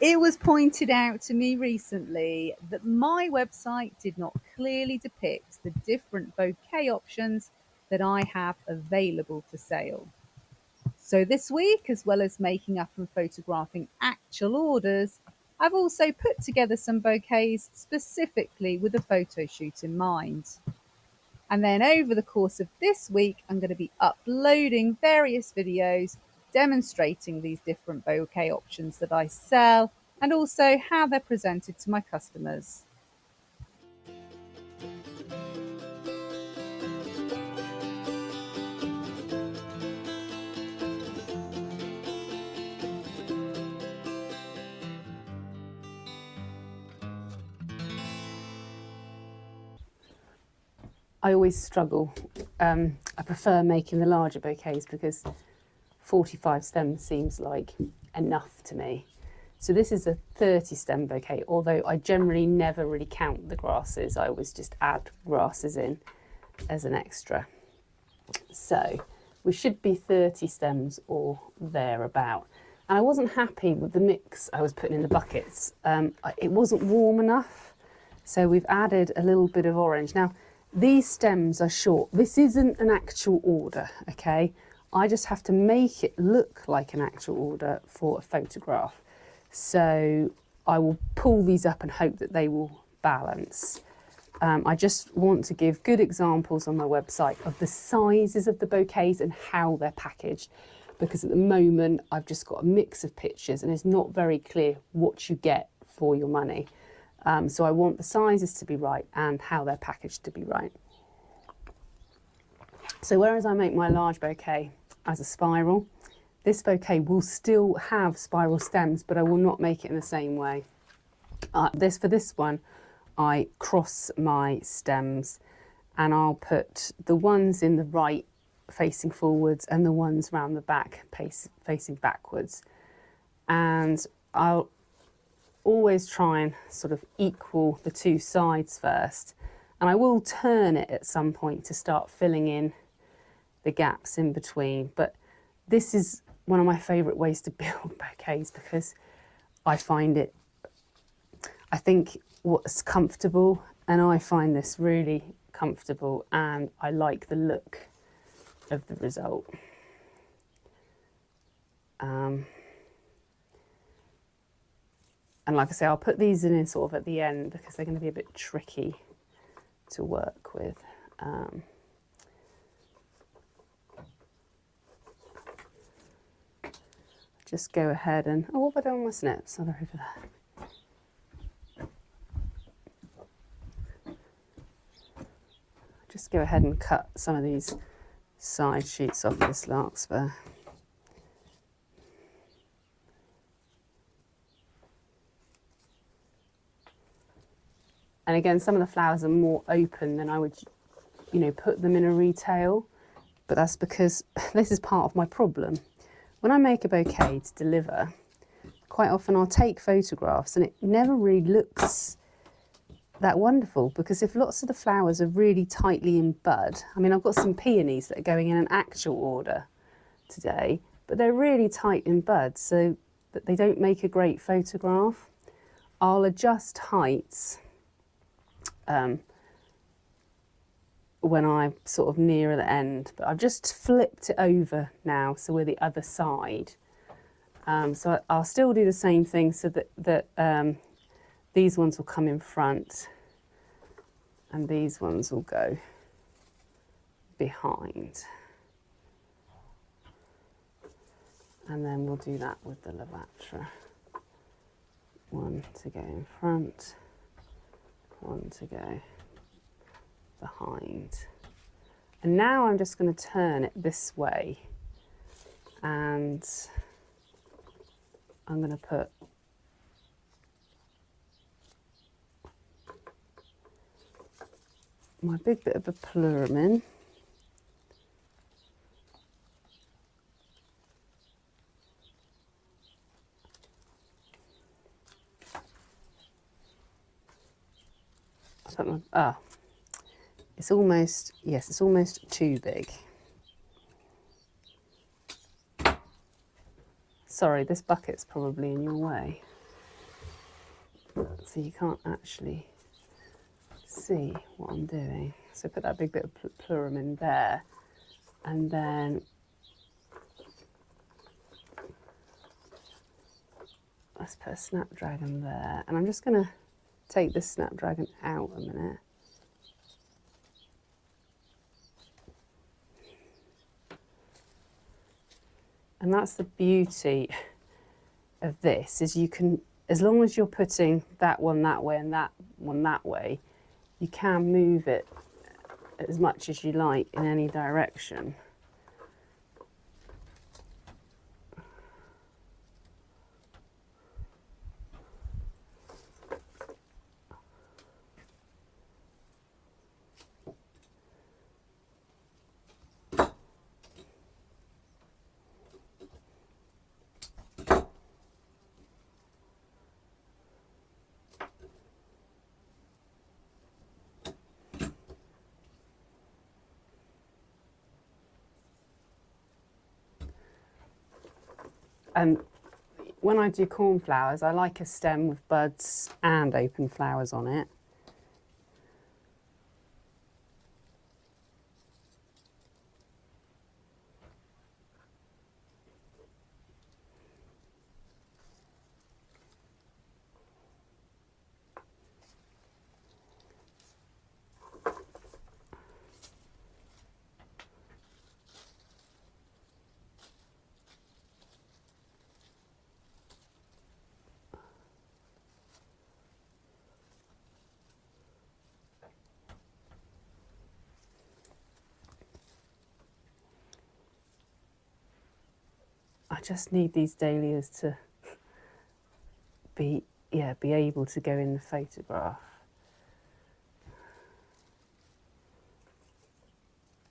It was pointed out to me recently that my website did not clearly depict the different bouquet options that I have available for sale. So this week, as well as making up and photographing actual orders, I've also put together some bouquets specifically with a photo shoot in mind. And then over the course of this week, I'm going to be uploading various videos demonstrating these different bouquet options that I sell and also how they're presented to my customers. I always struggle. I prefer making the larger bouquets because 45 stems seems like enough to me. So this is a 30 stem bouquet, although I generally never really count the grasses. I always just add grasses in as an extra. So we should be 30 stems or thereabout. And I wasn't happy with the mix I was putting in the buckets. It wasn't warm enough. So we've added a little bit of orange. Now, these stems are short. This isn't an actual order, okay? I just have to make it look like an actual order for a photograph. So I will pull these up and hope that they will balance. I just want to give good examples on my website of the sizes of the bouquets and how they're packaged, because at the moment I've just got a mix of pictures and it's not very clear what you get for your money. So I want the sizes to be right and how they're packaged to be right. So whereas I make my large bouquet as a spiral, this bouquet will still have spiral stems, but I will not make it in the same way. For this one, I cross my stems and I'll put the ones in the right facing forwards and the ones round the back facing backwards. And I'll always try and sort of equal the two sides first. And I will turn it at some point to start filling in the gaps in between. But this is one of my favourite ways to build bouquets because I think what's comfortable, and I find this really comfortable and I like the look of the result. And like I say, I'll put these in sort of at the end because they're going to be a bit tricky to work with. Just go ahead and, oh, what have I done with my snips? Oh, they're over there. Just go ahead and cut some of these side sheets off this larkspur. And again, some of the flowers are more open than I would, put them in a retail. But that's because this is part of my problem. When I make a bouquet to deliver, quite often I'll take photographs and it never really looks that wonderful because if lots of the flowers are really tightly in bud, I mean, I've got some peonies that are going in an actual order today, but they're really tight in bud so that they don't make a great photograph. I'll adjust heights when I'm sort of nearer the end, but I've just flipped it over now so we're the other side. So I'll still do the same thing so that these ones will come in front and these ones will go behind. And then we'll do that with the lavatra. One to go in front, one to go behind. And now I'm just going to turn it this way and I'm going to put my big bit of a plume in. It's almost too big. Sorry, this bucket's probably in your way. so you can't actually see what I'm doing. So put that big bit of plurum in there, and then let's put a snapdragon there. And I'm just going to take this snapdragon out a minute. And that's the beauty of this, is you can, as long as you're putting that one that way and that one that way, you can move it as much as you like in any direction. And when I do cornflowers, I like a stem with buds and open flowers on it. I just need these dahlias to be able to go in the photograph.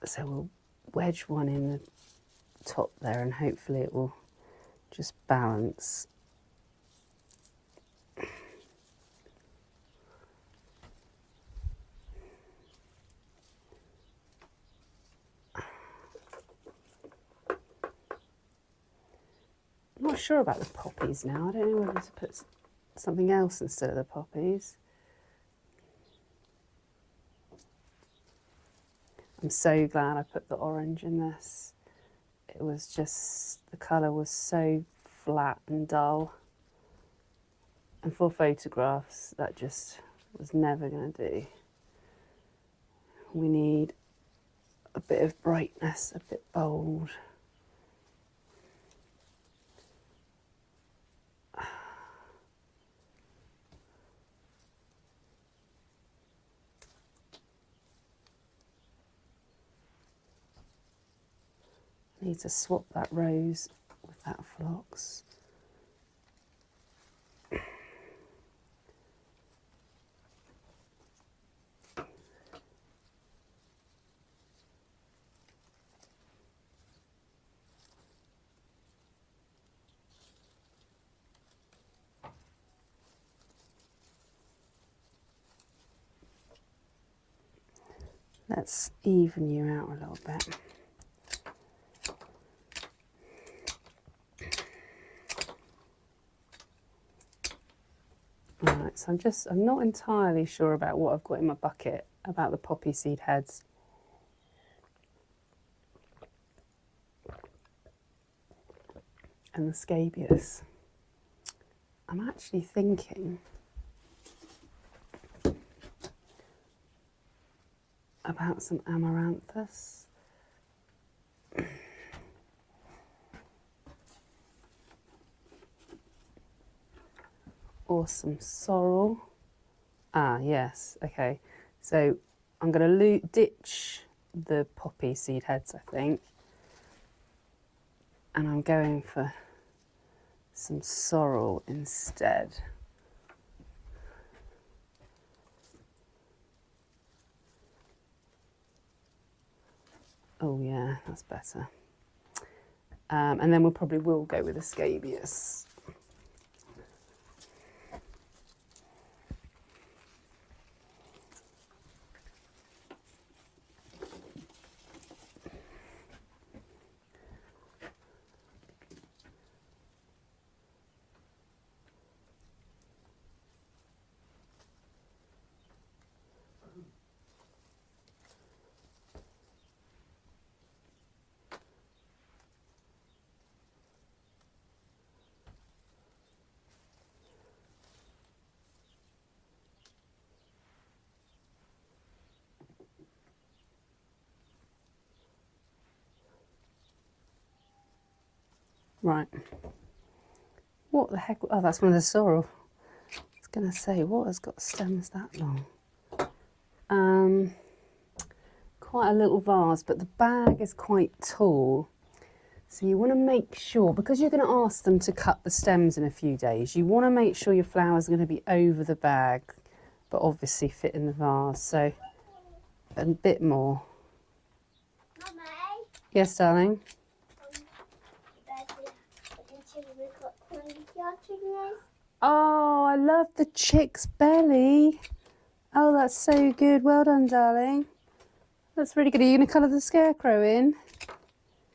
So we'll wedge one in the top there, and hopefully it will just balance. I'm not sure about the poppies now. I don't know whether to put something else instead of the poppies. I'm so glad I put the orange in this. It was just, the colour was so flat and dull. And for photographs, that just was never going to do. We need a bit of brightness, a bit bold. I need to swap that rose with that phlox. Let's even you out a little bit. Right, so I'm not entirely sure about what I've got in my bucket about the poppy seed heads. And the scabious. I'm actually thinking about some amaranthus. Or some sorrel. Ah, yes, okay. So I'm going to ditch the poppy seed heads, I think. And I'm going for some sorrel instead. Oh yeah, that's better. And then we'll probably will go with the scabious. Right. What the heck? Oh, that's one of the sorrel. I was going to say, what has got stems that long? Quite a little vase, but the bag is quite tall. So you want to make sure, because you're going to ask them to cut the stems in a few days, you want to make sure your flowers are going to be over the bag, but obviously fit in the vase. So a bit more. Mummy? Yes, darling? Oh, I love the chick's belly. Oh, that's so good. Well done, darling. That's really good. Are you going to colour the scarecrow in?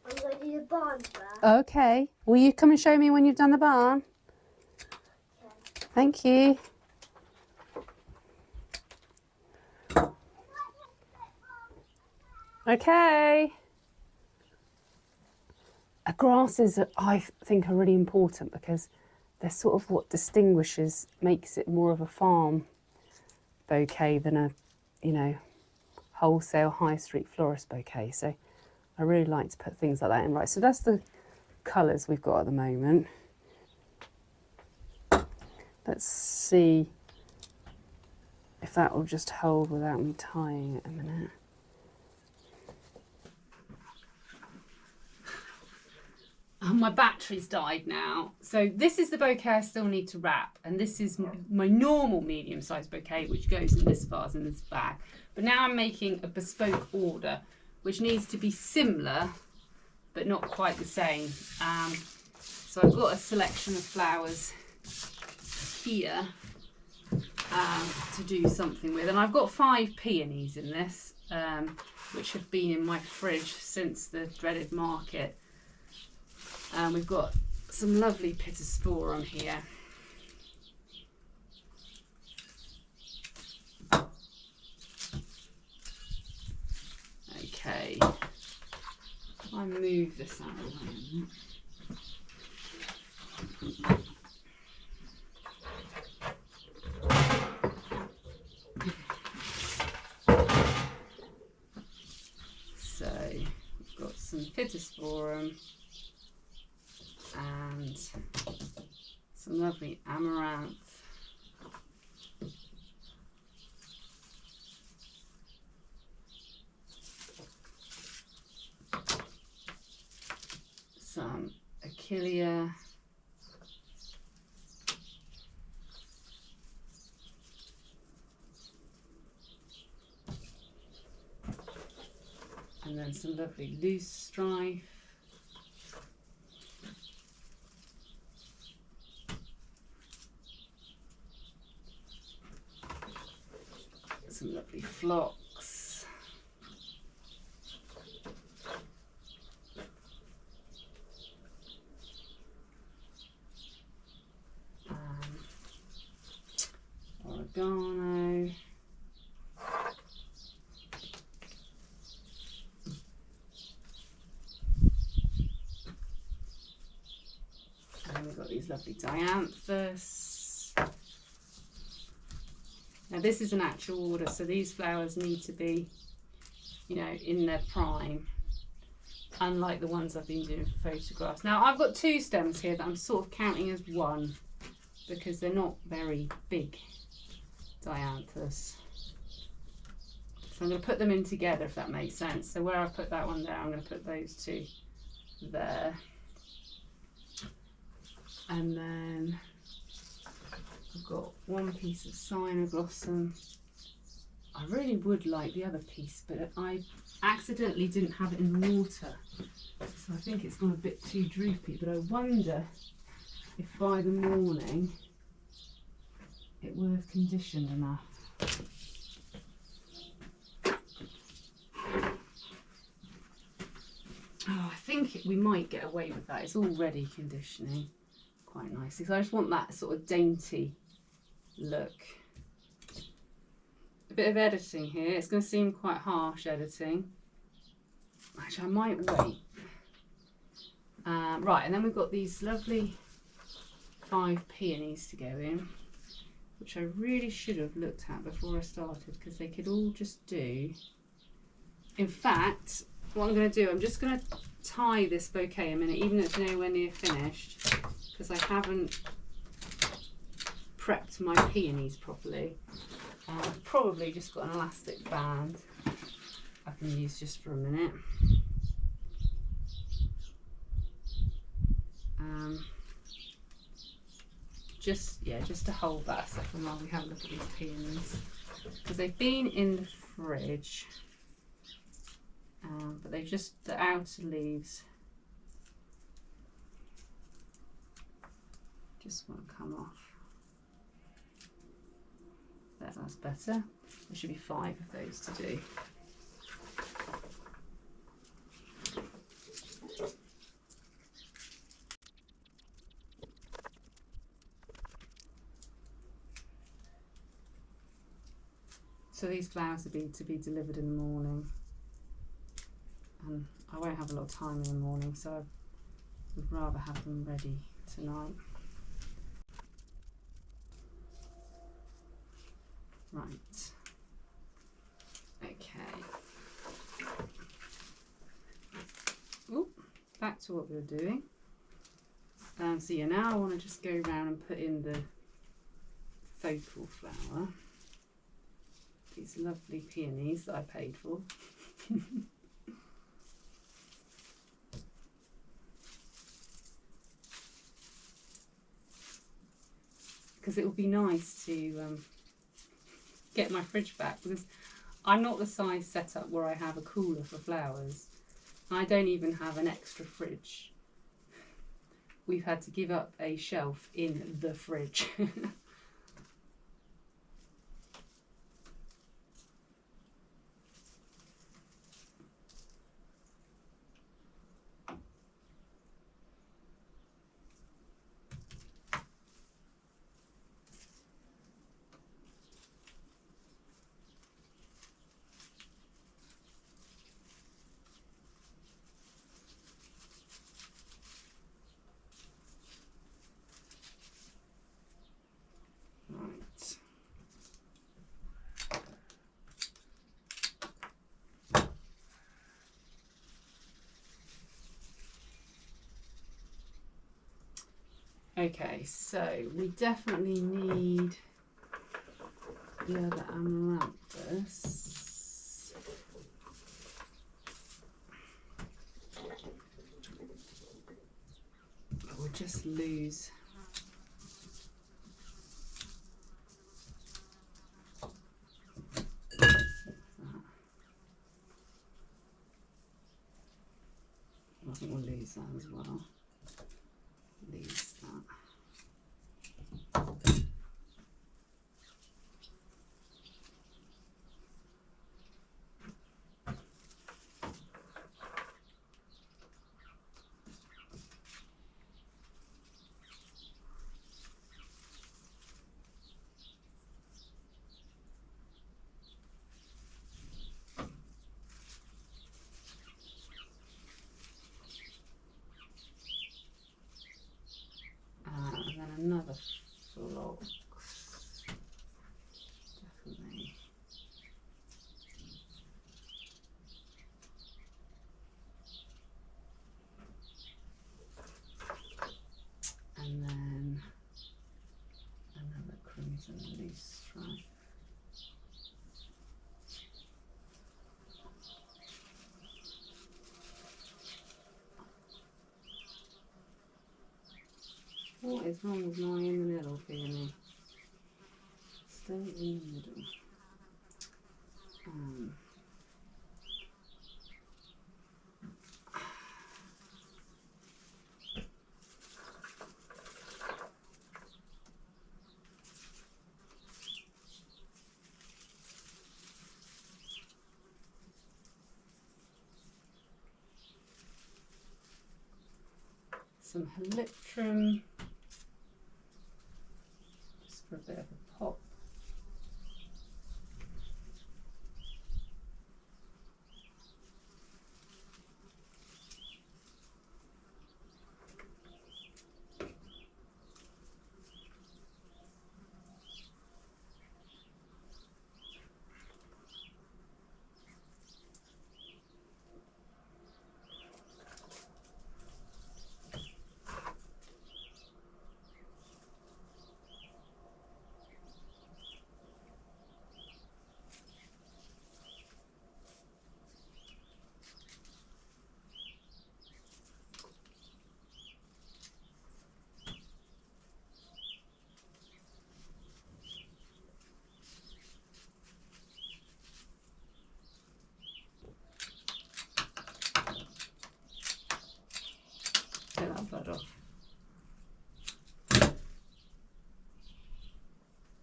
I'm going to do the barn first. Okay. Will you come and show me when you've done the barn? Okay. Thank you. Okay. Grasses, I think, are really important because they're sort of what makes it more of a farm bouquet than a, wholesale high street florist bouquet. So I really like to put things like that in. Right, so that's the colours we've got at the moment. Let's see if that will just hold without me tying it a minute. My battery's died now. So this is the bouquet I still need to wrap, and this is my normal medium-sized bouquet, which goes in this vase in this bag. But now I'm making a bespoke order, which needs to be similar, but not quite the same. So I've got a selection of flowers here to do something with, and I've got 5 peonies in this, which have been in my fridge since the dreaded market. We've got some lovely pittosporum here. Okay, I move this out of the way. So we've got some pittosporum and some lovely amaranth. Some achillea. And then some lovely loose strife. Some lovely phlox. Oregano. And we've got these lovely dianthus. Now this is an actual order, so these flowers need to be, in their prime, unlike the ones I've been doing for photographs. Now I've got 2 stems here that I'm sort of counting as one because they're not very big dianthus. So I'm going to put them in together, if that makes sense. So where I put that one there, I'm going to put those 2 there. And then I've got 1 piece of cyanoglossum. I really would like the other piece, but I accidentally didn't have it in the water. So I think it's gone a bit too droopy, but I wonder if by the morning it will have conditioned enough. Oh, I think we might get away with that. It's already conditioning quite nicely. So I just want that sort of dainty look. A bit of editing here. It's going to seem quite harsh editing. Actually, I might wait. Right, and then we've got these lovely 5 peonies to go in, which I really should have looked at before I started because they could all just do. In fact, what I'm going to do, I'm just going to tie this bouquet a minute, even though it's nowhere near finished, because I haven't prepped my peonies properly. I've probably just got an elastic band I can use just for a minute. Just to hold that a second while we have a look at these peonies, because they've been in the fridge, but they've just, the outer leaves just won't come off. There, that's better. There should be 5 of those to do. So these flowers are to be delivered in the morning, and I won't have a lot of time in the morning, so I would rather have them ready tonight. Right. Okay. Oop, back to what we were doing. So yeah, now I want to just go around and put in the focal flower. These lovely peonies that I paid for. Because it would be nice to get my fridge back, because I'm not the size set up where I have a cooler for flowers. I don't even have an extra fridge. We've had to give up a shelf in the fridge. Okay, so we definitely need the other amaranthus. We'll just lose that. I think we'll lose that as well. Lose that. And then another phlox. Definitely. And then another crimson loose stripe. What is wrong with my in the middle peony? Stay in the middle. Some halictrum, just for a bit of a pop.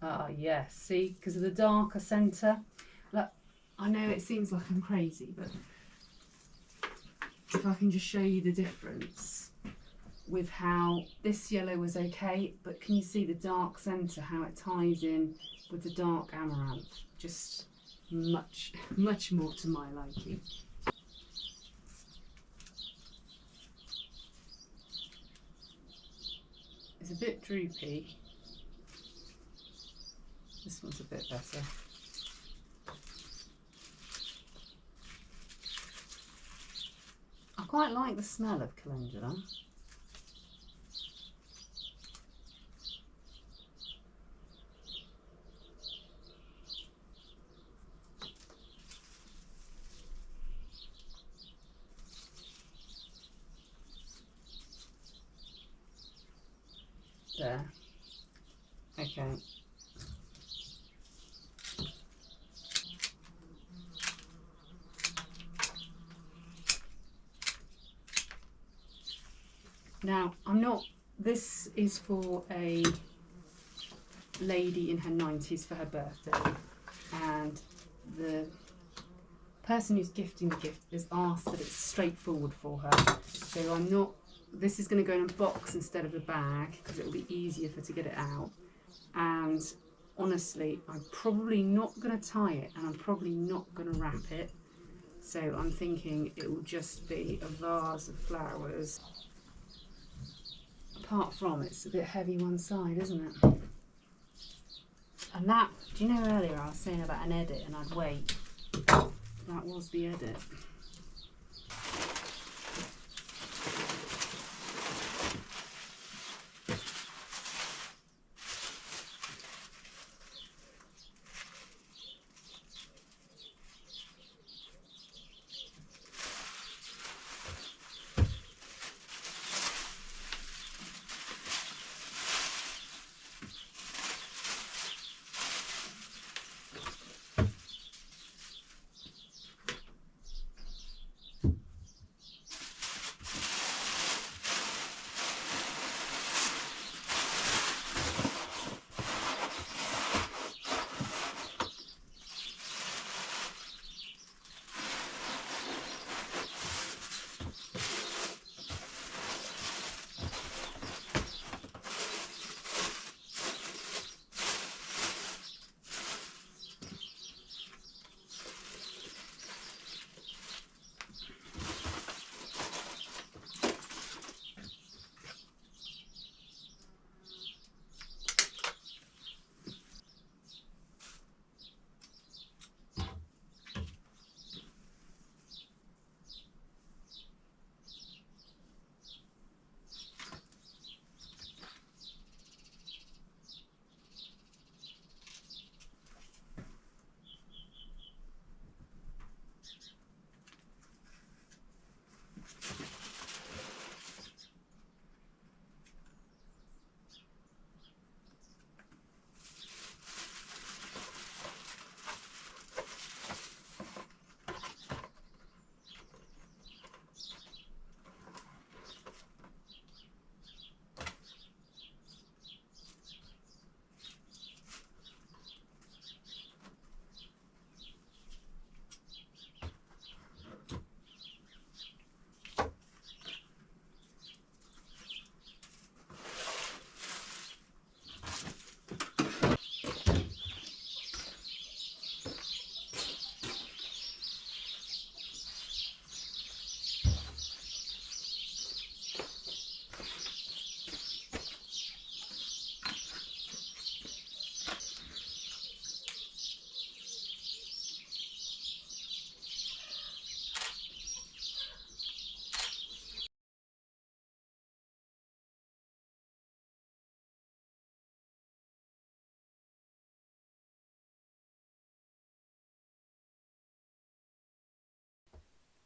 Ah, yes. See, because of the darker centre. Look, I know it seems like I'm crazy, but if I can just show you the difference with how this yellow was okay, but can you see the dark centre, how it ties in with the dark amaranth? Just much, much more to my liking. It's a bit droopy. This one's a bit better. I quite like the smell of calendula. There. Okay. Now, this is for a lady in her 90s for her birthday, and the person who's gifting the gift has asked that it's straightforward for her. So this is going to go in a box instead of a bag because it will be easier for her to get it out. And honestly, I'm probably not going to tie it, and I'm probably not going to wrap it. So I'm thinking it will just be a vase of flowers. Apart from it's a bit heavy one side, isn't it? And that, do you know earlier I was saying about an edit and I'd wait? That was the edit.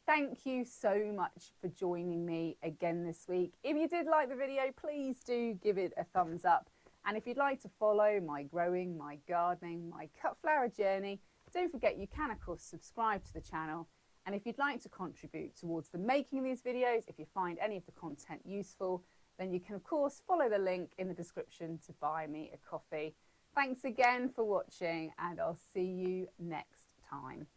Thank you so much for joining me again this week. If you did like the video, please do give it a thumbs up. And if you'd like to follow my growing, my gardening, my cut flower journey, don't forget you can of course subscribe to the channel. And if you'd like to contribute towards the making of these videos, if you find any of the content useful, then you can of course follow the link in the description to buy me a coffee. Thanks again for watching, and I'll see you next time.